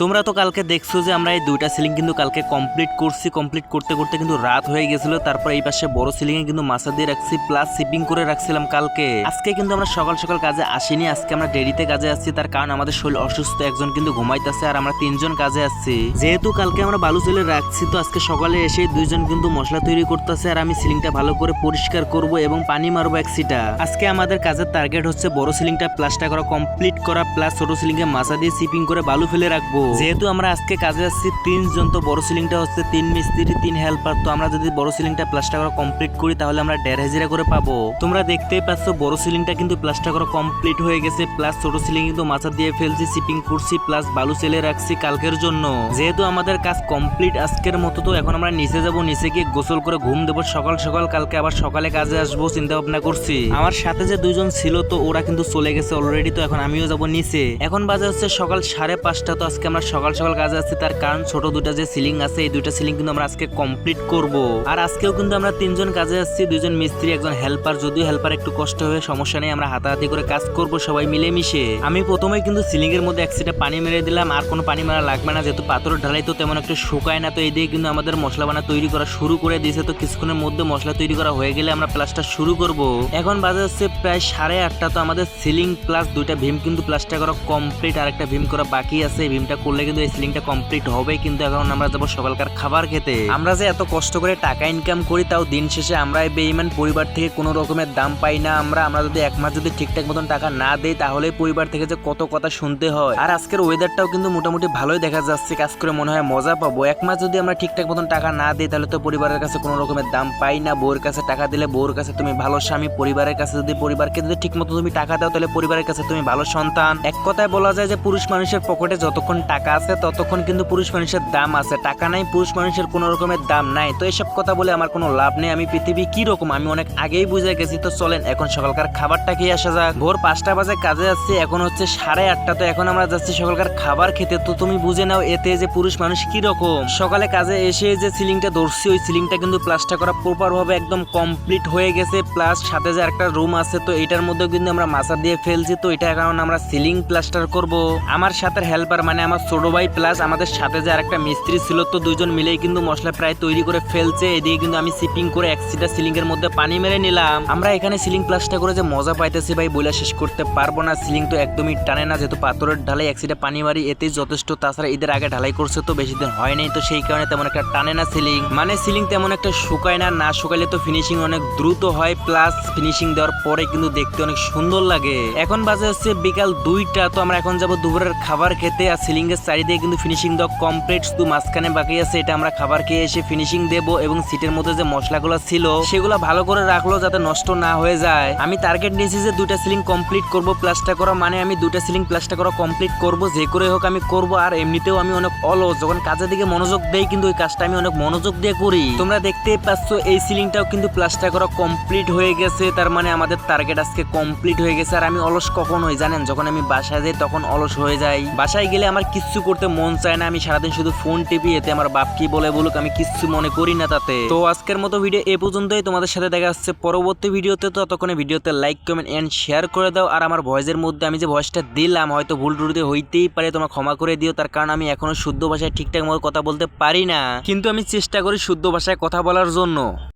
তোমরা তো কালকে দেখছো যে আমরা এই দুইটা সিলিং কিন্তু কালকে কমপ্লিট করছি। কমপ্লিট করতে করতে কিন্তু রাত হয়ে গেছিল। তারপর এই পাশে বড় সিলিং এ কিন্তু মাছা দিয়ে রাখছি, প্লাস শিপিং করে রাখছিলাম কালকে। আজকে কিন্তু আমরা সকাল সকাল কাজে আসিনি, আজকে আমরা দেরিতে কাজে আসছি। তার কারণ আমাদের শরীর অসুস্থ, একজন কিন্তু ঘুমাইতেছে আর আমরা তিনজন কাজে আসছি। যেহেতু কালকে আমরা বালু চেলে রাখছি, তো আজকে সকালে এসে দুইজন কিন্তু মশলা তৈরি করতেছে আর আমি সিলিংটা ভালো করে পরিষ্কার করব এবং পানি মারবো একসিটা। আজকে আমাদের কাজের টার্গেট হচ্ছে বড় সিলিংটা প্লাস্টার করা কমপ্লিট করা, প্লাস ছোট সিলিং এ মাছা দিয়ে শিপিং করে বালু ফেলে রাখবো। যেহেতু আমরা আজকে কাজে আসছি তিনজন, তো বড় সিলিংটা হচ্ছে 3 মিস্ত্রি 3 হেল্পার। তো আমরা যদি বড় সিলিংটা প্লাস্টার করা কমপ্লিট করি তাহলে আমরা 1.5 হাজিরা করে পাবো। তোমরা দেখতেই পাচ্ছ বড় সিলিংটা কিন্তু প্লাস্টার করা কমপ্লিট হয়ে গেছে, প্লাস ছোট সিলিং কিন্তু মাছা দিয়ে ফেলছি, শিপিং করছি, প্লাস বালু চেলে রাখছি কালকের জন্য। যেহেতু আমাদের কাজ কমপ্লিট আজকের মতো, তো এখন আমরা নিচে যাব, নিচে গিয়ে গোসল করে ঘুম দেবো সকাল সকাল। কালকে আবার সকালে কাজে আসবো চিন্তা ভাবনা করছি। আমার সাথে যে দুইজন ছিল তো ওরা কিন্তু চলে গেছে অলরেডি, তো এখন আমিও যাব নিচে। এখন বাজে হচ্ছে সকাল 5:30। তো আজকে আমরা সকাল সকাল কাজে আসছি, তার কারণ ছোট দুইটা যে সিলিং আছে এই দুইটা সিলিং কিন্তু আমরা আজকে কমপ্লিট করব। আর আজকেও কিন্তু আমরা তিনজন কাজে আসছি, দুইজন মিস্ত্রি একজন হেল্পার। যদিও হেল্পার একটু কষ্ট হবে, সমস্যা নেই, আমরা হাতাহাতি করে কাজ করব সবাই মিলে মিশে। আমি প্রথমে কিন্তু সিলিং এর মধ্যে এক সিটা পানি মেরে দিলাম, আর কোনো পানি মারা লাগবে না, যেহেতু পাথরের ঢালাই তো তেমন একটা শুকায় না। তো এই দিয়ে কিন্তু আমাদের মশলা বানা তৈরি করা শুরু করে দিয়েছে। তো কিছুক্ষণের মধ্যে মশলা তৈরি করা হয়ে গেলে আমরা প্লাস্টার শুরু করব। এখন বাজে হচ্ছে প্রায় 8:30। তো আমাদের সিলিং প্লাস দুইটা ভীম কিন্তু প্লাস্টার করা কমপ্লিট, আর একটা ভীম করা বাকি আছে। এই ভীমটা করলে কিন্তু এই সিলিংটা কমপ্লিট হবে। কিন্তু এখন আমরা যাবো সকালকার খাবার খেতে। আমরা যে এত কষ্ট করে টাকা ইনকাম করি, তাও দিন শেষে আমরা এই বেঈমান পরিবার থেকে কোনো রকমের দাম পাই না। আমরা যদি এক মাস যদি ঠিকঠাক মতন টাকা না দেই তাহলে পরিবার থেকে যে কত কথা শুনতে হয়। আর আজকের ওয়েদারটাও কিন্তু মোটামুটি ভালোই দেখা যাচ্ছে, কাজ করে মনে হয় মজা পাবো। এক মাস যদি আমরা ঠিকঠাক মতন টাকা না দিই তাহলে তো পরিবারের কাছে কোনো রকমের দাম পাই না। বউয়ের কাছে টাকা দিলে বউয়ের কাছে তুমি ভালো স্বামী, পরিবারের কাছে যদি পরিবারকে যদি ঠিক মতো তুমি টাকা দাও তাহলে পরিবারের কাছে তুমি ভালো সন্তান। এক কথায় বলা যায় যে পুরুষ মানুষের পকেটে যতক্ষণ টাকা আছে ততক্ষণ কিন্তু পুরুষ মানুষের দাম আছে, টাকা নাই পুরুষ মানুষের কোনো রকমের দাম নাই। তো এসব কথা বলে আমার কোনো লাভ নেই। আমি পৃথিবী কি রকম আমি অনেক আগেই বুঝে গেছি। তো চলেন এখন সকালকার খাবারটা খেয়ে আসা যাক। ভোর 5টা বাজে কাজে যাচ্ছি, এখন হচ্ছে 8:30। তো এখন আমরা যাচ্ছি সকালকার খাবার খেতে। তো তুমি বুঝে নাও এতে যে পুরুষ মানুষ কি রকম। সকালে কাজে এসে যে সিলিংটা ধরছি ওই সিলিংটা কিন্তু প্লাস্টার করা প্রপার ভাবে একদম কমপ্লিট হয়ে গেছে, প্লাস সাথে যে একটা রুম আছে তো এটার মধ্যে কিন্তু আমরা মাছা দিয়ে ফেলছি। তো এটা কারণ আমরা সিলিং প্লাস্টার করব। আমার সাথে হেল্পার মানে আমার ছোট ভাই প্লাস আমাদের সাথে যে আরেকটা মিস্ত্রি ছিল, তো দুইজন মিলেই কিন্তু মশলা প্রায় তৈরি করে ফেলছে। এদিকে কিন্তু আমি শিপিং করে এক সিটা সিলিং এর মধ্যে পানি মেরে নিলাম। আমরা এখানে সিলিং প্লাস্টার করে যে মজা পাইতেছি ভাই বলে শেষ করতে পারবো না। সিলিং তো একদমই টানে না, যেহেতু পাথরের ঢালাই এক সিটা পানি মারি এতেই যথেষ্ট। তাছাড়া ঈদের আগে ঢালাই করছে তো বেশি দিন হয় নাই, তো সেই কারণে তেমন একটা টানে না সিলিং। মানে সিলিং তেমন একটা শুকায় না, না শুকাইলে তো ফিনিশিং অনেক দ্রুত হয়, প্লাস ফিনিশিং দেওয়ার পরে কিন্তু দেখতে অনেক সুন্দর লাগে। এখন বাজে হচ্ছে বিকাল 2টা। তো আমরা এখন যাবো দুপুরের খাবার খেতে। আর সিলিং এর চারিদিকে কিন্তু ফিনিশিং দেওয়া কমপ্লিট, শুধু মাঝখানে বাকি আছে, এটা আমরা খাবার খেয়ে এসে ফিনিশিং দেবো। এবং সিটের মধ্যে যে মশলাগুলো ছিল সেগুলো ভালো করে রাখলো যাতে নষ্ট না হয়ে যায়। আমি টার্গেট নিয়েছি যে 2টা সিলিং কমপ্লিট করবো প্লাস্টার করা, মানে আমি 2টা সিলিং প্লাস্টার করা কমপ্লিট করবো, যে করে হোক আমি করবো। আর এমনিতেও আমি অনেক অলস, যখন কাজের দিকে মনোযোগ দেই কিন্তু ওই কাজটা আমি অনেক মনোযোগ দিয়ে করি। তোমরা দেখতেই পাচ্ছ এই সিলিংটাও কিন্তু প্লাস্টার করা কমপ্লিট হয়ে গেছে, তার মানে আমাদের টার্গেট আজকে কমপ্লিট হয়ে গেছে। আর আমি অলস কখন হই জানেন? যখন আমি বাসায় যাই তখন অলস হয়ে যাই। বাসায় গেলে আমার কিচ্ছু করতে মন চায় না, আমি সারাদিন শুধু ফোন টিপি, এতে আমার বাপ কি বলে বলুক আমি কিচ্ছু মনে করি না তাতে। তো আজকের মতো ভিডিও এ পর্যন্তই, তোমাদের সাথে দেখা যাচ্ছে পরবর্তী ভিডিওতে। তো ততক্ষণে ভিডিওতে লাইক কমেন্ট এন্ড শেয়ার করে দাও। আর আমার ভয়েসের মধ্যে আমি যে ভয়েসটা দিলাম হয়তো ভুল ত্রুটি হইতেই পারে, তোমরা ক্ষমা করে দিও। তার কারণ আমি এখনো শুদ্ধ ভাষায় ঠিকঠাক মতো কথা বলতে পারি না, কিন্তু আমি চেষ্টা করি শুদ্ধ ভাষায় কথা বলার জন্য।